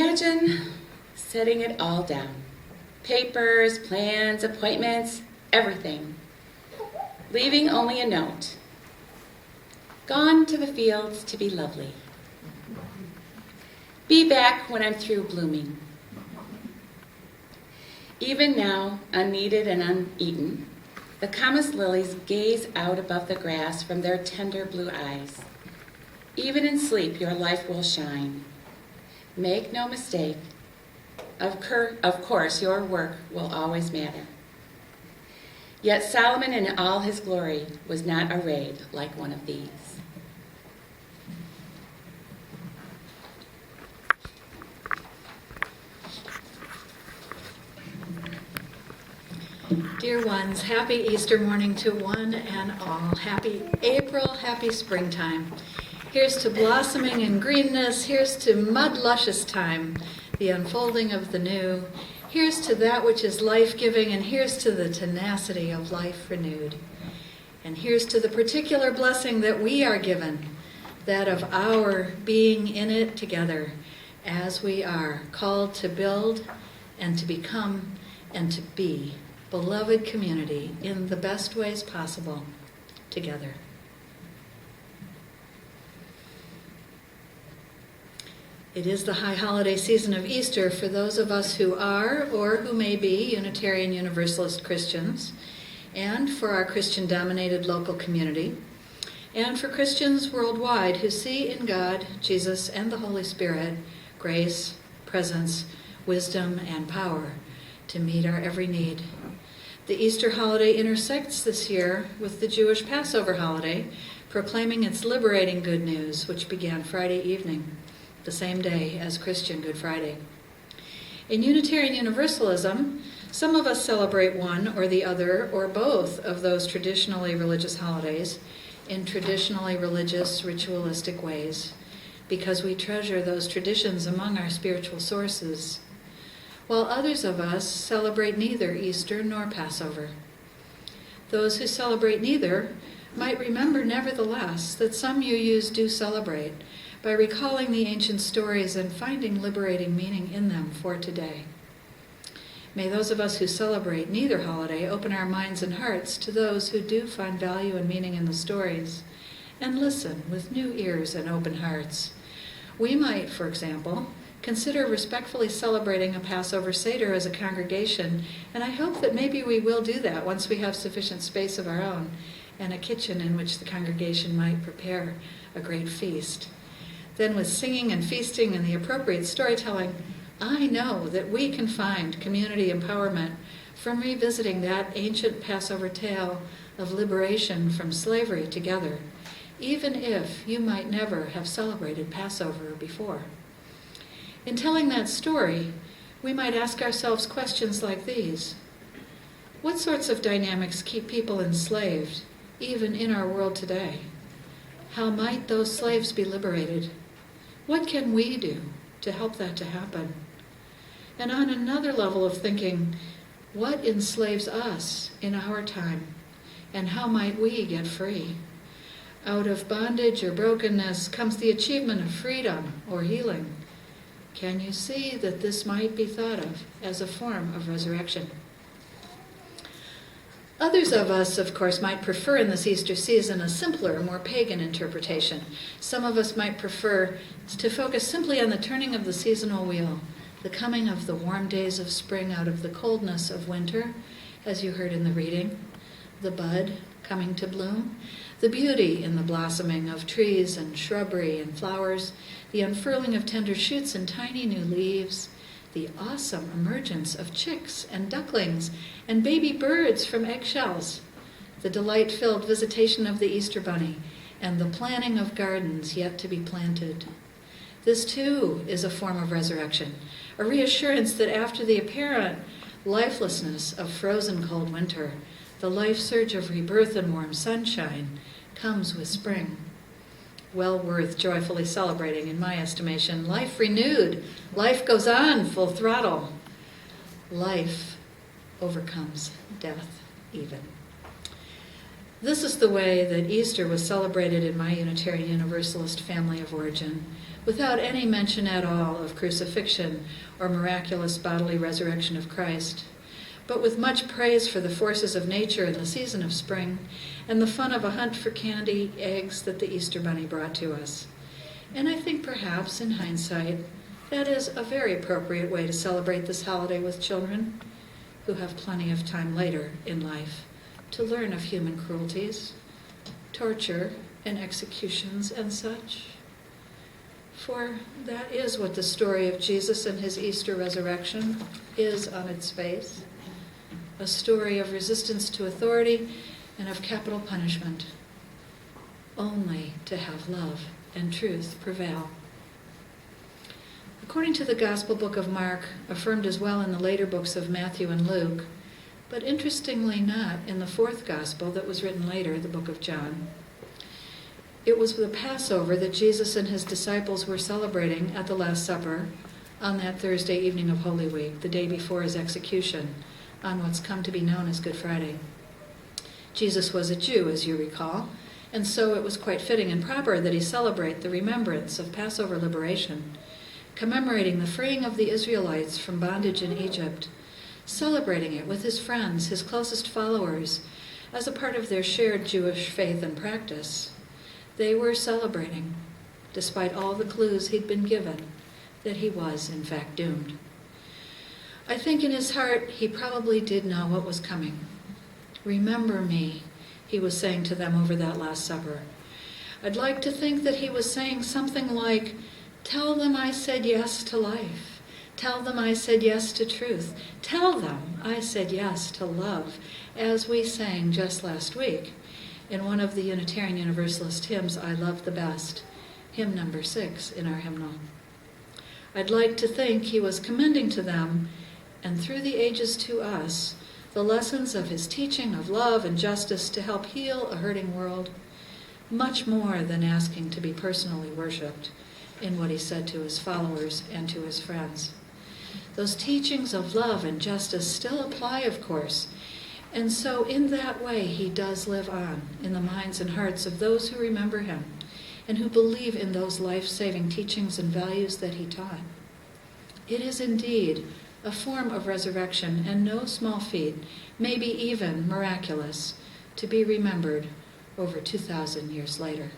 Imagine setting it all down. Papers, plans, appointments, everything. Leaving only a note. Gone to the fields to be lovely. Be back when I'm through blooming. Even now, unneeded and uneaten, the camas lilies gaze out above the grass from their tender blue eyes. Even in sleep, your life will shine. Make no mistake, of course, your work will always matter. Yet Solomon in all his glory was not arrayed like one of these. Dear ones, happy Easter morning to one and all. Happy April, happy springtime. Here's to blossoming and greenness. Here's to mud luscious time, the unfolding of the new. Here's to that which is life-giving, and here's to the tenacity of life renewed. And here's to the particular blessing that we are given, that of our being in it together, as we are called to build and to become and to be beloved community in the best ways possible together. It is the high holiday season of Easter for those of us who are or who may be Unitarian Universalist Christians, and for our Christian-dominated local community, and for Christians worldwide who see in God, Jesus, and the Holy Spirit grace, presence, wisdom, and power to meet our every need. The Easter holiday intersects this year with the Jewish Passover holiday, proclaiming its liberating good news, which began Friday evening, the same day as Christian Good Friday. In Unitarian Universalism, some of us celebrate one or the other or both of those traditionally religious holidays in traditionally religious, ritualistic ways, because we treasure those traditions among our spiritual sources, while others of us celebrate neither Easter nor Passover. Those who celebrate neither might remember nevertheless that some UUs do celebrate by recalling the ancient stories and finding liberating meaning in them for today. May those of us who celebrate neither holiday open our minds and hearts to those who do find value and meaning in the stories, and listen with new ears and open hearts. We might, for example, consider respectfully celebrating a Passover Seder as a congregation, and I hope that maybe we will do that once we have sufficient space of our own and a kitchen in which the congregation might prepare a great feast. Then with singing and feasting and the appropriate storytelling, I know that we can find community empowerment from revisiting that ancient Passover tale of liberation from slavery together, even if you might never have celebrated Passover before. In telling that story, we might ask ourselves questions like these. What sorts of dynamics keep people enslaved, even in our world today? How might those slaves be liberated? What can we do to help that to happen? And on another level of thinking, what enslaves us in our time? And how might we get free? Out of bondage or brokenness comes the achievement of freedom or healing. Can you see that this might be thought of as a form of resurrection? Others of us, of course, might prefer in this Easter season a simpler, more pagan interpretation. Some of us might prefer to focus simply on the turning of the seasonal wheel, the coming of the warm days of spring out of the coldness of winter, as you heard in the reading, the bud coming to bloom, the beauty in the blossoming of trees and shrubbery and flowers, the unfurling of tender shoots and tiny new leaves, the awesome emergence of chicks and ducklings and baby birds from eggshells, the delight-filled visitation of the Easter bunny, and the planting of gardens yet to be planted. This too is a form of resurrection, a reassurance that after the apparent lifelessness of frozen cold winter, the life surge of rebirth and warm sunshine comes with spring. Well worth joyfully celebrating, in my estimation. Life renewed. Life goes on full throttle. Life overcomes death even. This is the way that Easter was celebrated in my Unitarian Universalist family of origin, without any mention at all of crucifixion or miraculous bodily resurrection of Christ, but with much praise for the forces of nature in the season of spring and the fun of a hunt for candy eggs that the Easter Bunny brought to us. And I think perhaps, in hindsight, that is a very appropriate way to celebrate this holiday with children who have plenty of time later in life to learn of human cruelties, torture, and executions and such. For that is what the story of Jesus and his Easter resurrection is on its face, a story of resistance to authority and of capital punishment, only to have love and truth prevail. According to the Gospel book of Mark, affirmed as well in the later books of Matthew and Luke, but interestingly not in the fourth Gospel that was written later, the book of John, it was the Passover that Jesus and his disciples were celebrating at the Last Supper on that Thursday evening of Holy Week, the day before his execution, on what's come to be known as Good Friday. Jesus was a Jew, as you recall, and so it was quite fitting and proper that he celebrate the remembrance of Passover liberation, commemorating the freeing of the Israelites from bondage in Egypt, celebrating it with his friends, his closest followers, as a part of their shared Jewish faith and practice. They were celebrating, despite all the clues he'd been given, that he was, in fact, doomed. I think in his heart he probably did know what was coming. Remember me, he was saying to them over that Last Supper. I'd like to think that he was saying something like, tell them I said yes to life. Tell them I said yes to truth. Tell them I said yes to love, as we sang just last week in one of the Unitarian Universalist hymns, I Love the Best, hymn number 6 in our hymnal. I'd like to think he was commending to them, and through the ages to us, the lessons of his teaching of love and justice to help heal a hurting world, much more than asking to be personally worshipped in what he said to his followers and to his friends. Those teachings of love and justice still apply, of course, and so in that way he does live on in the minds and hearts of those who remember him and who believe in those life-saving teachings and values that he taught. It is indeed a form of resurrection and no small feat, maybe even miraculous, to be remembered over 2,000 years later.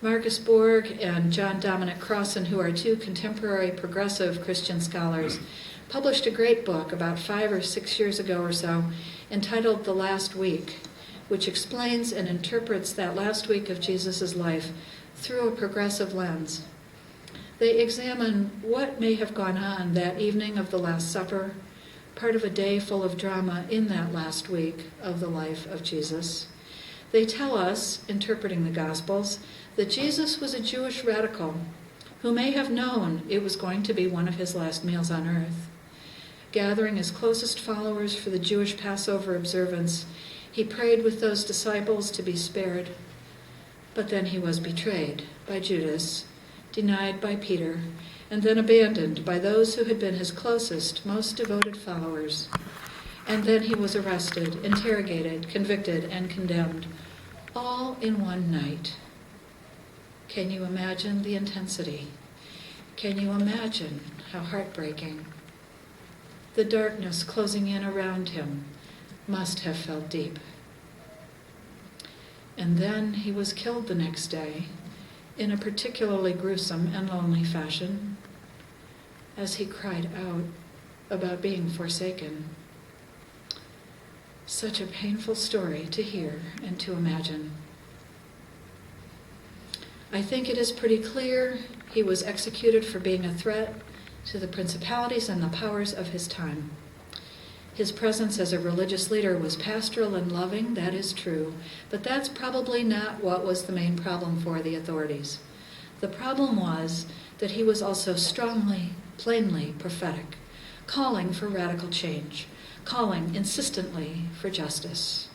Marcus Borg and John Dominic Crossan, who are two contemporary progressive Christian scholars, published a great book about 5 or 6 years ago or so entitled The Last Week, which explains and interprets that last week of Jesus' life through a progressive lens. They examine what may have gone on that evening of the Last Supper, part of a day full of drama in that last week of the life of Jesus. They tell us, interpreting the Gospels, that Jesus was a Jewish radical who may have known it was going to be one of his last meals on earth. Gathering his closest followers for the Jewish Passover observance, he prayed with those disciples to be spared. But then he was betrayed by Judas, denied by Peter, and then abandoned by those who had been his closest, most devoted followers. And then he was arrested, interrogated, convicted, and condemned, all in one night. Can you imagine the intensity? Can you imagine how heartbreaking? The darkness closing in around him must have felt deep. And then he was killed the next day in a particularly gruesome and lonely fashion as he cried out about being forsaken. Such a painful story to hear and to imagine. I think it is pretty clear he was executed for being a threat to the principalities and the powers of his time. His presence as a religious leader was pastoral and loving, that is true, but that's probably not what was the main problem for the authorities. The problem was that he was also strongly, plainly prophetic, calling for radical change, calling insistently for justice.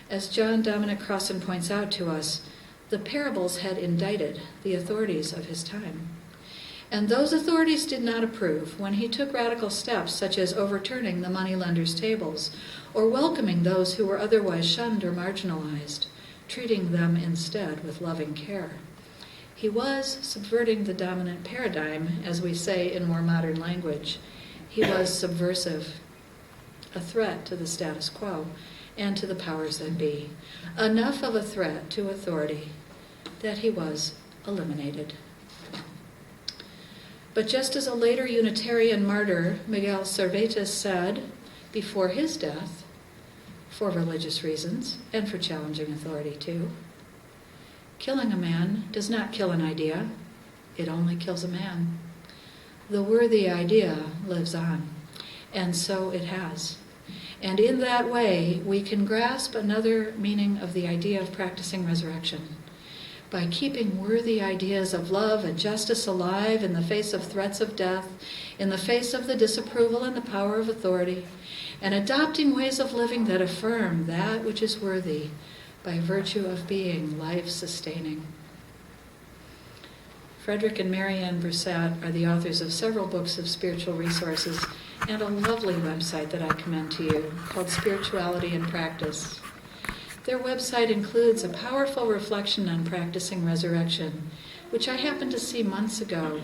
As John Dominic Crossan points out to us, the parables had indicted the authorities of his time. And those authorities did not approve when he took radical steps such as overturning the moneylenders' tables or welcoming those who were otherwise shunned or marginalized, treating them instead with loving care. He was subverting the dominant paradigm, as we say in more modern language. He was subversive, a threat to the status quo and to the powers that be. Enough of a threat to authority that he was eliminated. But just as a later Unitarian martyr, Miguel Cervantes, said before his death, for religious reasons and for challenging authority too, killing a man does not kill an idea, it only kills a man. The worthy idea lives on, and so it has. And in that way, we can grasp another meaning of the idea of practicing resurrection. By keeping worthy ideas of love and justice alive in the face of threats of death, in the face of the disapproval and the power of authority, and adopting ways of living that affirm that which is worthy by virtue of being life-sustaining. Frederick and Marianne Broussat are the authors of several books of spiritual resources and a lovely website that I commend to you called Spirituality in Practice. Their website includes a powerful reflection on practicing resurrection, which I happened to see months ago,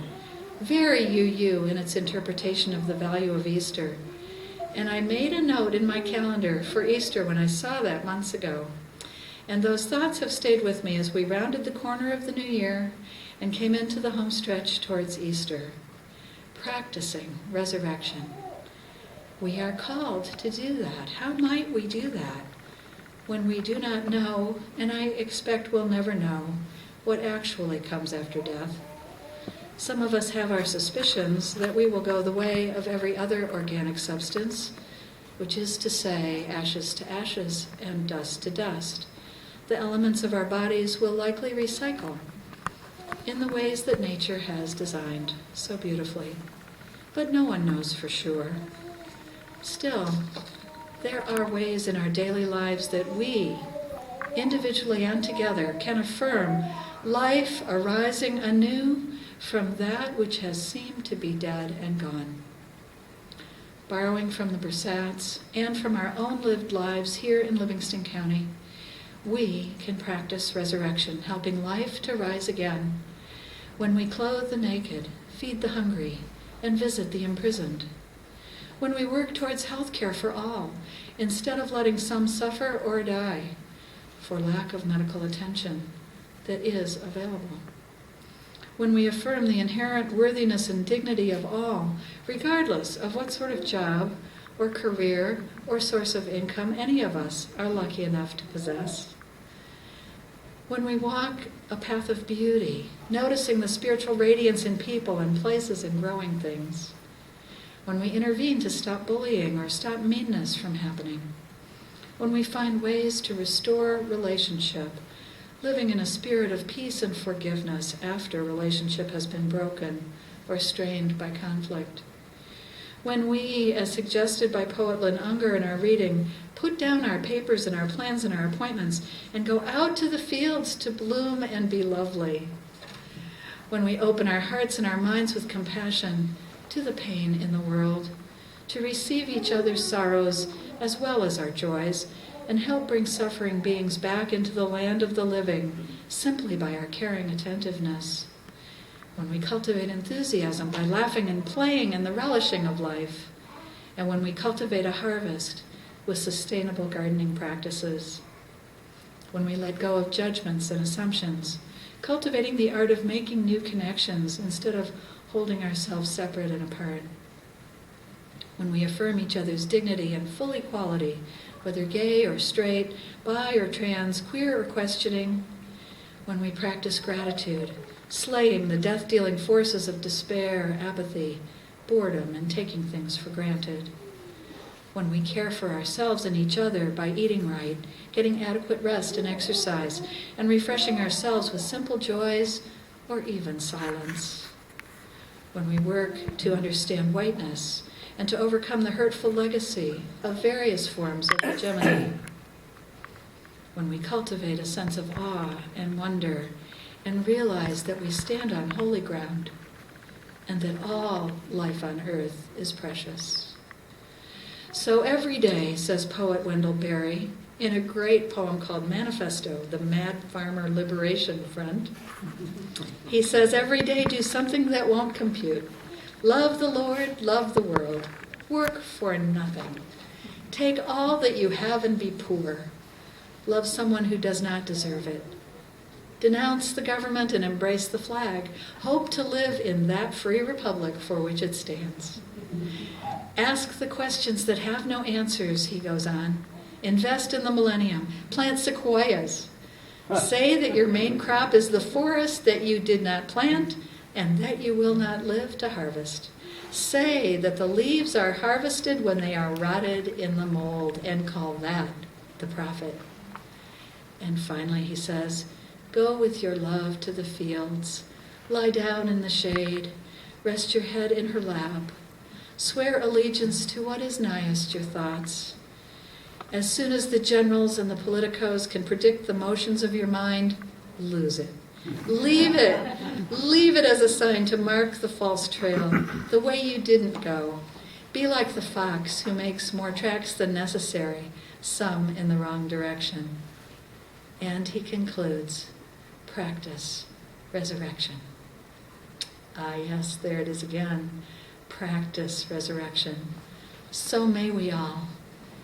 very UU in its interpretation of the value of Easter. And I made a note in my calendar for Easter when I saw that months ago. And those thoughts have stayed with me as we rounded the corner of the new year and came into the home stretch towards Easter. Practicing resurrection. We are called to do that. How might we do that when we do not know, and I expect we'll never know, what actually comes after death? Some of us have our suspicions that we will go the way of every other organic substance, which is to say, ashes to ashes and dust to dust. The elements of our bodies will likely recycle in the ways that nature has designed so beautifully. But no one knows for sure. Still, there are ways in our daily lives that we, individually and together, can affirm life arising anew from that which has seemed to be dead and gone. Borrowing from the Broussats and from our own lived lives here in Livingston County, we can practice resurrection, helping life to rise again when we clothe the naked, feed the hungry, and visit the imprisoned. When we work towards health care for all, instead of letting some suffer or die for lack of medical attention that is available. When we affirm the inherent worthiness and dignity of all, regardless of what sort of job or career or source of income any of us are lucky enough to possess. When we walk a path of beauty, noticing the spiritual radiance in people and places and growing things. When we intervene to stop bullying or stop meanness from happening. When we find ways to restore relationship, living in a spirit of peace and forgiveness after relationship has been broken or strained by conflict. When we, as suggested by poet Lynn Unger in our reading, put down our papers and our plans and our appointments and go out to the fields to bloom and be lovely. When we open our hearts and our minds with compassion to the pain in the world, to receive each other's sorrows as well as our joys, and help bring suffering beings back into the land of the living simply by our caring attentiveness. When we cultivate enthusiasm by laughing and playing and the relishing of life, and when we cultivate a harvest with sustainable gardening practices. When we let go of judgments and assumptions, cultivating the art of making new connections instead of holding ourselves separate and apart. When we affirm each other's dignity and full equality, whether gay or straight, bi or trans, queer or questioning. When we practice gratitude, slaying the death-dealing forces of despair, apathy, boredom, and taking things for granted. When we care for ourselves and each other by eating right, getting adequate rest and exercise, and refreshing ourselves with simple joys or even silence. When we work to understand whiteness and to overcome the hurtful legacy of various forms of hegemony. When we cultivate a sense of awe and wonder and realize that we stand on holy ground and that all life on earth is precious. So every day, says poet Wendell Berry, in a great poem called Manifesto, the Mad Farmer Liberation Front. He says, every day do something that won't compute. Love the Lord, love the world. Work for nothing. Take all that you have and be poor. Love someone who does not deserve it. Denounce the government and embrace the flag. Hope to live in that free republic for which it stands. Ask the questions that have no answers, he goes on. Invest in the millennium. Plant sequoias. Say that your main crop is the forest that you did not plant and that you will not live to harvest. Say that the leaves are harvested when they are rotted in the mold, and call that the prophet. And finally he says, go with your love to the fields. Lie down in the shade. Rest your head in her lap. Swear allegiance to what is nighest your thoughts. As soon as the generals and the politicos can predict the motions of your mind, lose it. Leave it. Leave it as a sign to mark the false trail, the way you didn't go. Be like the fox who makes more tracks than necessary, some in the wrong direction. And he concludes, practice resurrection. Ah, yes, there it is again. Practice resurrection. So may we all,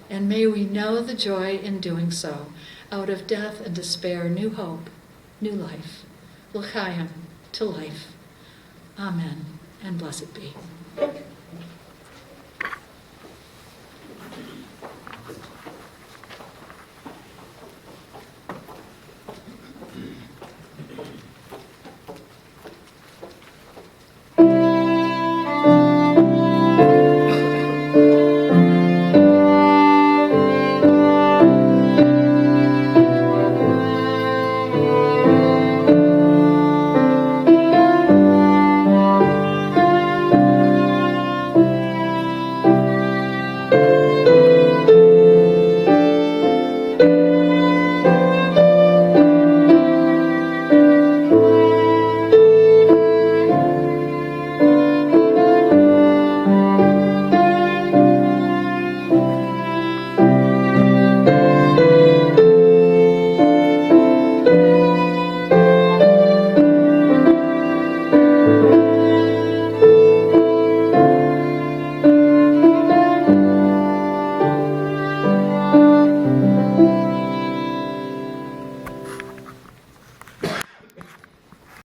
and may we know the joy in doing so. Out of death and despair, new hope, new life. L'chaim, to life. Amen, and blessed be.